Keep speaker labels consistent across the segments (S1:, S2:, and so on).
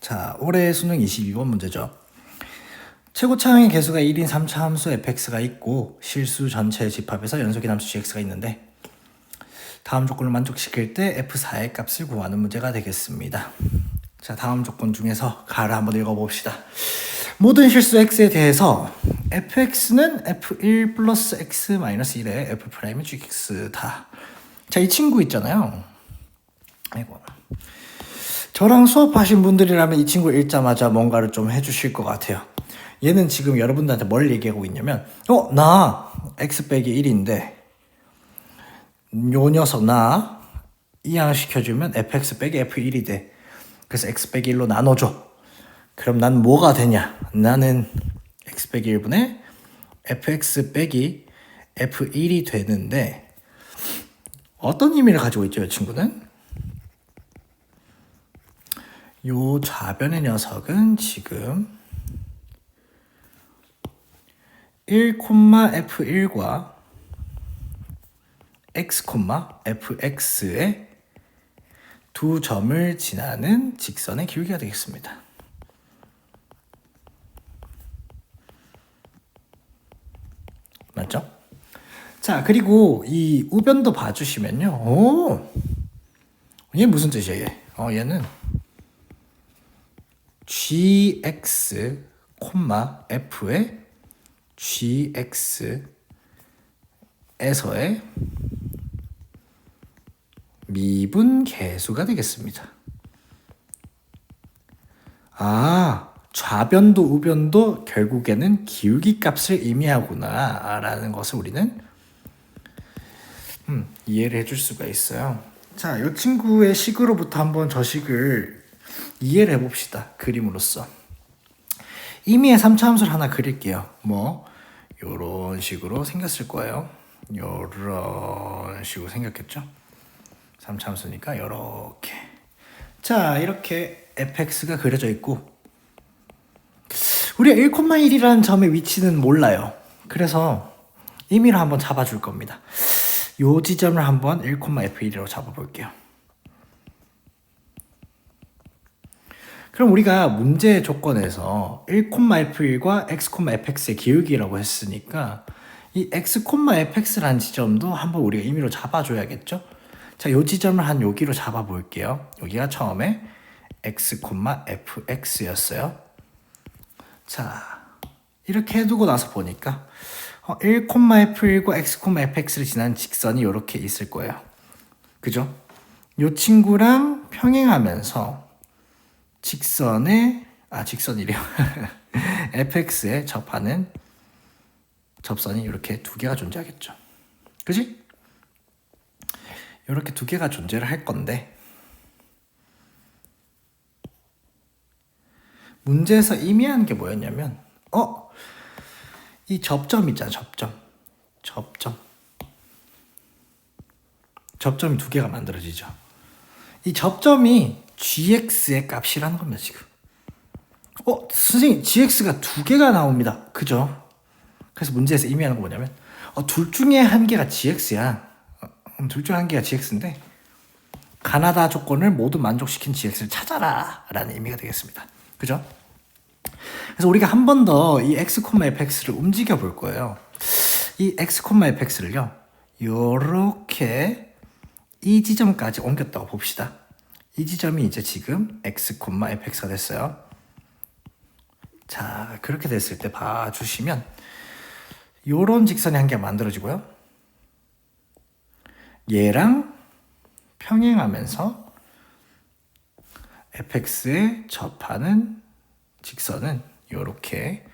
S1: 자, 올해 수능 22번 문제죠. 최고차항의 개수가 1인 3차 함수 fx가 있고 실수 전체 집합에서 연속인 함수 gx가 있는데 다음 조건을 만족시킬 때 f4의 값을 구하는 문제가 되겠습니다. 자, 다음 조건 중에서 가를 한번 읽어봅시다. 모든 실수 x에 대해서 fx는 f1 플러스 x 마이너스 1의 f' gx다. 자, 이 친구 있잖아요. 아이고. 저랑 수업하신 분들이라면 이 친구 읽자마자 뭔가를 좀 해주실 것 같아요. 얘는 지금 여러분들한테 뭘 얘기하고 있냐면 나 x 빼기 1인데 요 녀석 나 이항시켜주면 fx 빼기 f1이 돼. 그래서 x 빼기 1로 나눠줘. 그럼 난 뭐가 되냐? 나는 x 빼기 1분의 fx 빼기 f1이 되는데 어떤 의미를 가지고 있죠, 이 친구는? 요 좌변의 녀석은 지금 1,f1과 x, fx의 두 점을 지나는 직선의 기울기가 되겠습니다. 맞죠? 자, 그리고 이 우변도 봐주시면요. 얘 무슨 뜻이야, 얘? 얘는 gx, f의 gx에서의 미분 계수가 되겠습니다. 좌변도 우변도 결국에는 기울기 값을 의미하구나 라는 것을 우리는 이해를 해줄 수가 있어요. 자, 이 친구의 식으로부터 한번 저 식을 이해를 해봅시다. 그림으로써. 임의의 3차 함수를 하나 그릴게요. 요런 식으로 생겼을 거예요. 요런 식으로 생겼겠죠? 3차 함수니까 요렇게. 자, 이렇게 fx가 그려져 있고 우리가 1,1이라는 점의 위치는 몰라요. 그래서 임의로 한번 잡아줄 겁니다. 요 지점을 한번 1,f1이라고 잡아볼게요. 그럼 우리가 문제 조건에서 1,f1과 x,fx의 기울기라고 했으니까 이 x, fx라는 지점도 한번 우리가 임의로 잡아줘야겠죠? 자, 요 지점을 한 여기로 잡아볼게요. 여기가 처음에 x, fx였어요. 자, 이렇게 해두고 나서 보니까 1,f1과 x, fx를 지난 직선이 이렇게 있을 거예요. 그죠? 요 친구랑 평행하면서 직선이래요. fx에 접하는 접선이 이렇게 두 개가 존재하겠죠. 그지? 이렇게 두 개가 존재를 할 건데 문제에서 의미하는 게 뭐였냐면 이 접점 있잖아. 접점이 두 개가 만들어지죠. 이 접점이 gx의 값이라는 겁니다, 지금. 선생님, gx가 두 개가 나옵니다. 그죠? 그래서 문제에서 의미하는 거 뭐냐면, 둘 중에 한 개가 gx야. 둘 중에 한 개가 gx인데, 가나다 조건을 모두 만족시킨 gx를 찾아라. 라는 의미가 되겠습니다. 그죠? 그래서 우리가 한 번 더 이 x, fx를 움직여 볼 거예요. 이 x, fx를요, 요렇게 이 지점까지 옮겼다고 봅시다. 이 지점이 이제 지금 x, fx가 됐어요. 자, 그렇게 됐을 때 봐주시면 요런 직선이 한 개 만들어지고요. 얘랑 평행하면서 fx에 접하는 직선은 요렇게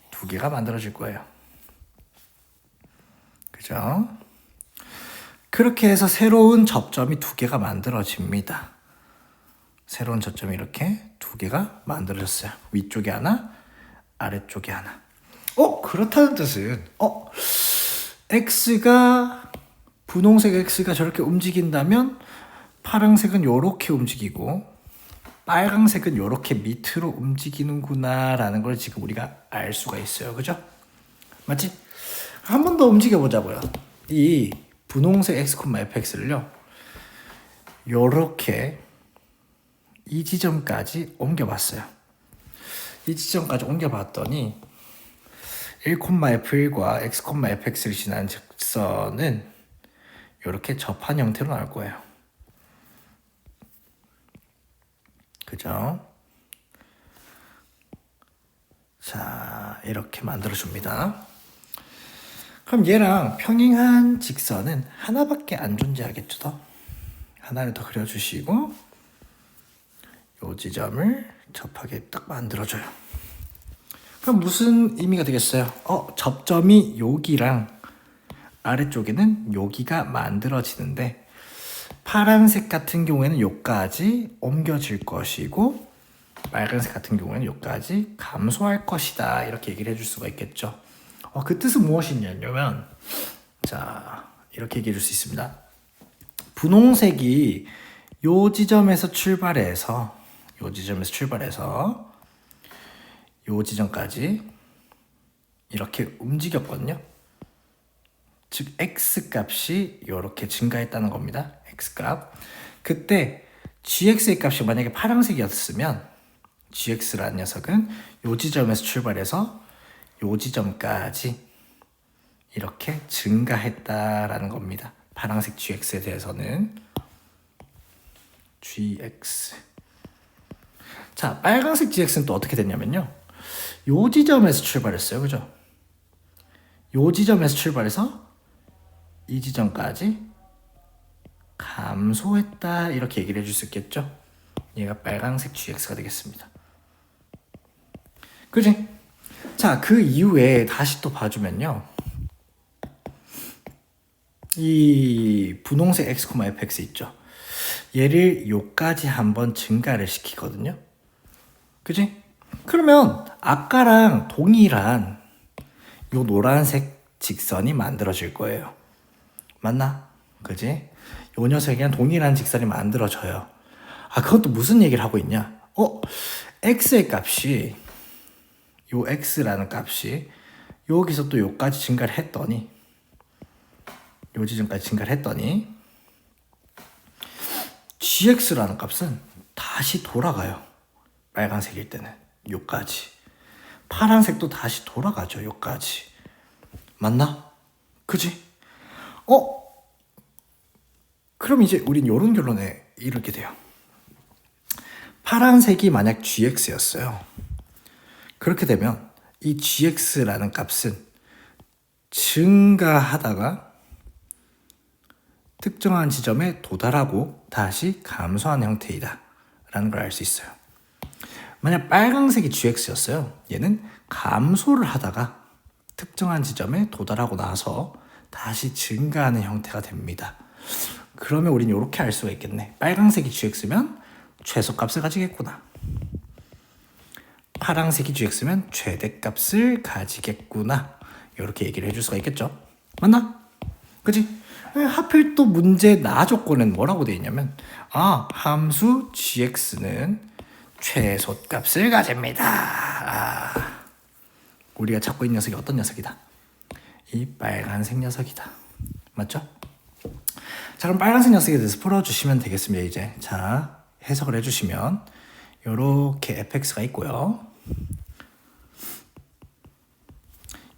S1: 두 개가 만들어질 거예요. 그죠? 그렇게 해서 새로운 접점이 두 개가 만들어집니다. 새로운 접점이 이렇게 두 개가 만들어졌어요. 위쪽에 하나, 아래쪽에 하나. 그렇다는 뜻은 분홍색 x가 저렇게 움직인다면 파란색은 요렇게 움직이고 빨강색은 요렇게 밑으로 움직이는구나 라는 걸 지금 우리가 알 수가 있어요. 그죠? 맞지? 한 번 더 움직여 보자고요. 이 분홍색 x, fx를요 요렇게 이 지점까지 옮겨봤어요. 이 지점까지 옮겨봤더니 1,f1과 x,fx를 지나는 직선은 이렇게 접한 형태로 나올 거예요. 그죠? 자, 이렇게 만들어줍니다. 그럼 얘랑 평행한 직선은 하나밖에 안 존재하겠죠. 더 하나를 더 그려주시고 이 지점을 접하게 딱 만들어줘요. 그럼 무슨 의미가 되겠어요? 접점이 여기랑 아래쪽에는 여기가 만들어지는데 파란색 같은 경우에는 여기까지 옮겨질 것이고 빨간색 같은 경우에는 여기까지 감소할 것이다. 이렇게 얘기를 해줄 수가 있겠죠. 그 뜻은 무엇이냐면 자, 이렇게 얘기해 줄 수 있습니다. 분홍색이 요 지점에서 출발해서 요 지점까지 이렇게 움직였거든요. 즉 x 값이 이렇게 증가했다는 겁니다. x 값. 그때 gx의 값이 만약에 파란색이었으면 gx라는 녀석은 요 지점에서 출발해서 요 지점까지 이렇게 증가했다라는 겁니다. 파란색 gx에 대해서는 gx. 자, 빨간색 gx는 또 어떻게 됐냐면요. 요 지점에서 출발했어요. 그죠? 요 지점에서 출발해서 이 지점까지 감소했다. 이렇게 얘기를 해줄 수 있겠죠? 얘가 빨간색 gx가 되겠습니다. 그지? 자, 그 이후에 다시 또 봐주면요. 이 분홍색 x, fx 있죠? 얘를 요까지 한번 증가를 시키거든요. 그지? 그러면 아까랑 동일한 요 노란색 직선이 만들어질 거예요. 맞나? 그지? 요 녀석이랑 동일한 직선이 만들어져요. 그건 또 무슨 얘기를 하고 있냐? x의 값이 요 x라는 값이 여기서 또 요까지 증가를 했더니 요 지점까지 증가를 했더니 gx라는 값은 다시 돌아가요. 빨간색일 때는 요까지. 파란색도 다시 돌아가죠. 요까지. 맞나? 그지? 그럼 이제 우린 요런 결론에 이르게 돼요. 파란색이 만약 gx였어요. 그렇게 되면 이 gx라는 값은 증가하다가 특정한 지점에 도달하고 다시 감소하는 형태이다 라는 걸 알 수 있어요. 만약 빨간색이 gx였어요. 얘는 감소를 하다가 특정한 지점에 도달하고 나서 다시 증가하는 형태가 됩니다. 그러면 우리는 이렇게 알 수가 있겠네. 빨간색이 gx면 최소값을 가지겠구나. 파란색이 gx면 최대값을 가지겠구나. 이렇게 얘기를 해줄 수가 있겠죠. 맞나? 그치? 하필 또 문제 나 조건은 뭐라고 되어 있냐면 함수 gx는 최소값을 가집니다. 우리가 찾고 있는 녀석이 어떤 녀석이다? 이 빨간색 녀석이다. 맞죠? 자, 그럼 빨간색 녀석에 대해서 풀어주시면 되겠습니다. 이제 자, 해석을 해주시면 요렇게 fx가 있고요.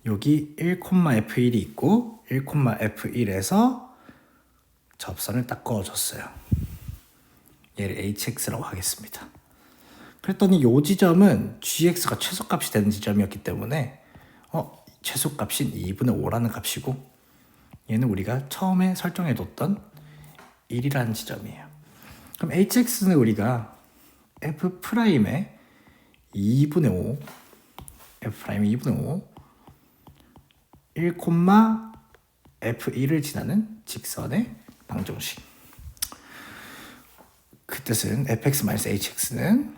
S1: 여기 1,f1이 있고 1,f1에서 접선을 딱 그어줬어요. 얘를 hx라고 하겠습니다. 그랬더니 이 지점은 gx가 최소값이 되는 지점이었기 때문에 최소값인 2분의 5라는 값이고 얘는 우리가 처음에 설정해뒀던 1이라는 지점이에요. 그럼 hx는 우리가 f'의 2분의 5 f'의 2분의 5 1,f1을 지나는 직선의 방정식. 그 뜻은 fx-hx는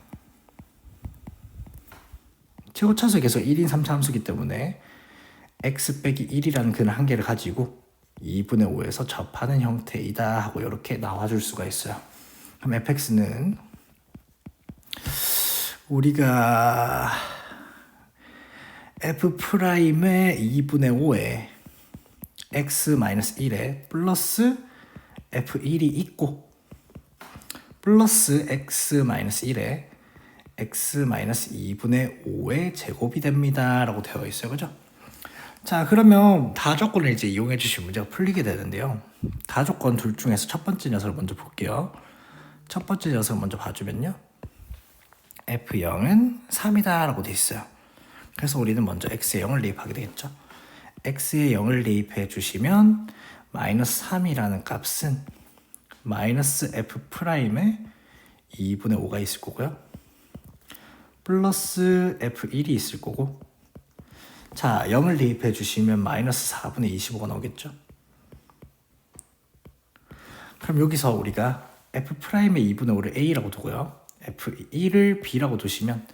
S1: 최고차수의 계수가 1인 3차 함수이기 때문에 x 빼기 1이라는 그 한계를 가지고 2분의 5에서 접하는 형태이다 하고 이렇게 나와줄 수가 있어요. 그럼 fx는 우리가 f'의 2분의 5에 x-1에 플러스 f1이 있고 플러스 x-1에 x-2분의 5의 제곱이 됩니다 라고 되어 있어요. 그죠? 자, 그러면 다조건을 이제 이용해 주시면 문제가 풀리게 되는데요. 다조건 둘 중에서 첫 번째 녀석을 먼저 볼게요. 첫 번째 녀석을 먼저 봐주면요, f0은 3이다 라고 되어 있어요. 그래서 우리는 먼저 x에 0을 대입하게 되겠죠. x에 0을 대입해 주시면 마이너스 3이라는 값은 마이너스 f'의 2분의 5가 있을 거고요, 플러스 f1이 있을 거고, 자, 0을 대입해 주시면 마이너스 4분의 25가 나오겠죠. 그럼 여기서 우리가 f'의 2분의 5를 a라고 두고요, f1을 b라고 두시면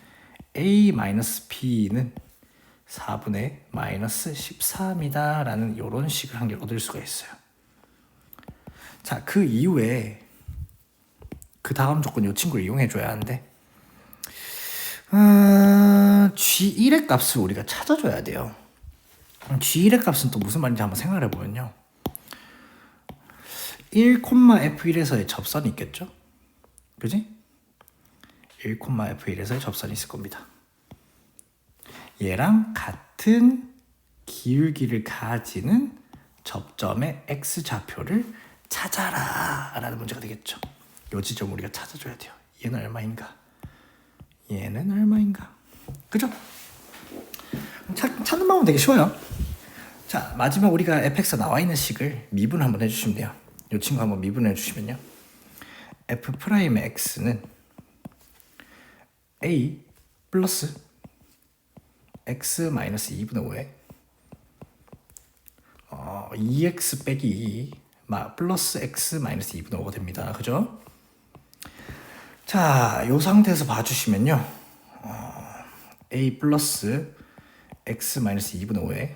S1: a-b는 4분의 마이너스 13이다 라는 이런 식을 한 개 얻을 수가 있어요. 자, 그 이후에 그 다음 조건 이 친구를 이용해 줘야 하는데, G1의 값을 우리가 찾아줘야 돼요. G1의 값은 또 무슨 말인지 한번 생각해 보면요, 1,f1에서의 접선이 있겠죠? 그지? 1,f1에서의 접선이 있을 겁니다. 얘랑 같은 기울기를 가지는 접점의 x좌표를 찾아라 라는 문제가 되겠죠. 이 지점 우리가 찾아줘야 돼요. 얘는 얼마인가? 얘는 얼마인가? 그죠? 찾는 방법은 되게 쉬워요. 자, 마지막 우리가 fx가 나와 있는 식을 미분 한번 해주시면 돼요. 이 친구 한번 미분해 주시면요, f'의 x는 a 플러스 x-2분의 5에 2x 빼기 2 플러스 x-2분의 5가 됩니다. 그죠? 자, 이 상태에서 봐주시면요, a 플러스 x-2분의 5에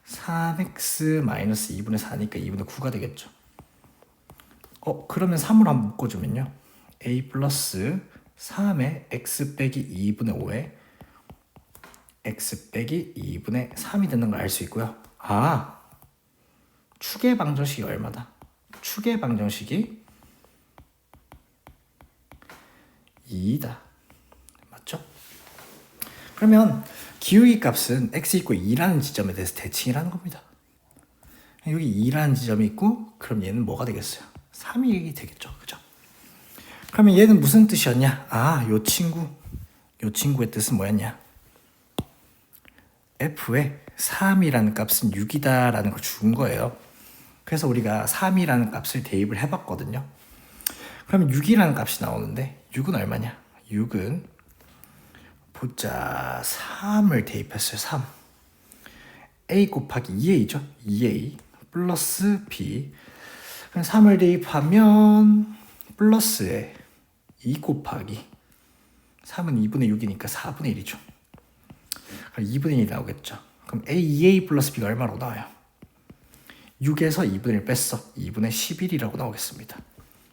S1: 3x-2분의 4니까 2분의 9가 되겠죠. 그러면 3으로 한번 묶어주면요, a 플러스 3에 x 빼기 2분의 5에 x 빼기 2분의 3이 되는 걸 알 수 있고요. 축의 방정식이 얼마다? 축의 방정식이 2다. 맞죠? 그러면 기울기 값은 x 있고 2라는 지점에 대해서 대칭이라는 겁니다. 여기 2라는 지점이 있고, 그럼 얘는 뭐가 되겠어요? 3이 되겠죠. 그죠? 그러면 얘는 무슨 뜻이었냐? 요 친구의 뜻은 뭐였냐? f에 3이라는 값은 6이다 라는 걸 준 거예요. 그래서 우리가 3이라는 값을 대입을 해봤거든요. 그러면 6이라는 값이 나오는데, 6은 얼마냐? 6은 보자, 3을 대입했어요. 3 a 곱하기 2a죠. 2a 플러스 b. 그럼 3을 대입하면 플러스에 2 곱하기 3은 2분의 6이니까 4분의 1이죠. 그럼 2분의 1이 나오겠죠. 그럼 a 플러스 b가 얼마로 나와요? 6에서 2분의 1 뺐어. 2분의 11이라고 나오겠습니다.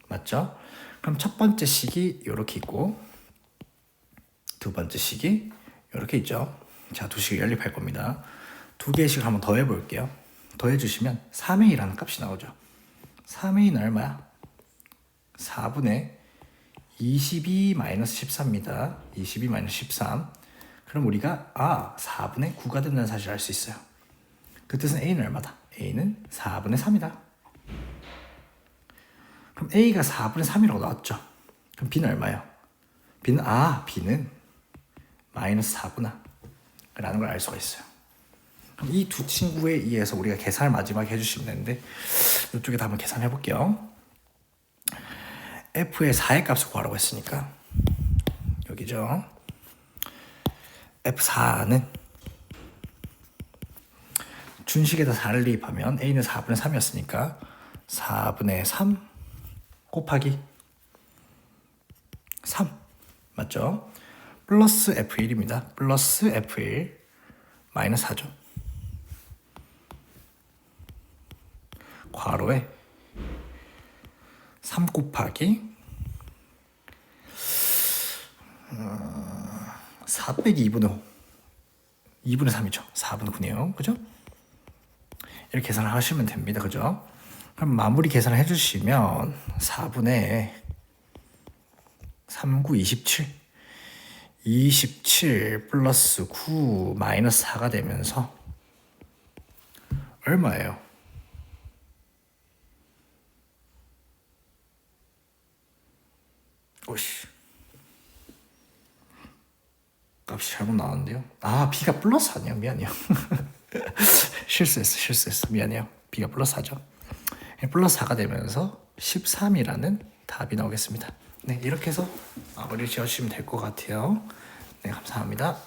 S1: 맞죠? 그럼 첫 번째 식이 이렇게 있고, 두 번째 식이 이렇게 있죠. 자, 두 식을 연립할 겁니다. 두 개의 식을 한번 더해 볼게요. 더해 주시면 3a라는 값이 나오죠. 3a는 얼마야? 4분의 22-14입니다. 22-13. 그럼 우리가 4분의 9가 된다는 사실을 알 수 있어요. 그 뜻은 a는 얼마다? a는 4분의 3이다. 그럼 a가 4분의 3이라고 나왔죠. 그럼 b는 얼마예요? b는 마이너스 4구나 라는 걸 알 수가 있어요. 그럼 이 두 친구에 의해서 우리가 계산을 마지막에 해주시면 되는데, 이쪽에다 한번 계산해 볼게요. f의 4의 값을 구하라고 했으니까 여기죠. f4는 준식에다 4를 대입하면 a는 4분의 3이었으니까 4분의 3 곱하기 3 맞죠? 플러스 f1입니다. 플러스 f1 마이너스 4죠. 괄호에 3 곱하기 4 빼기 2분의 5 2분의 3이죠. 4분의 9네요. 그죠? 이렇게 계산을 하시면 됩니다. 그죠? 그럼 마무리 계산을 해주시면 4분의 3, 9, 27 27 플러스 9 마이너스 4가 되면서 얼마예요? 오씨, 값이 잘못 나왔는데요. 아, B가 플러스 아니야. 미안해요. 실수했어. 미안해요. B가 플러스 4죠. 플러스 4가 되면서 13이라는 답이 나오겠습니다. 네, 이렇게 해서 마무리를 지어주시면 될 것 같아요. 네, 감사합니다.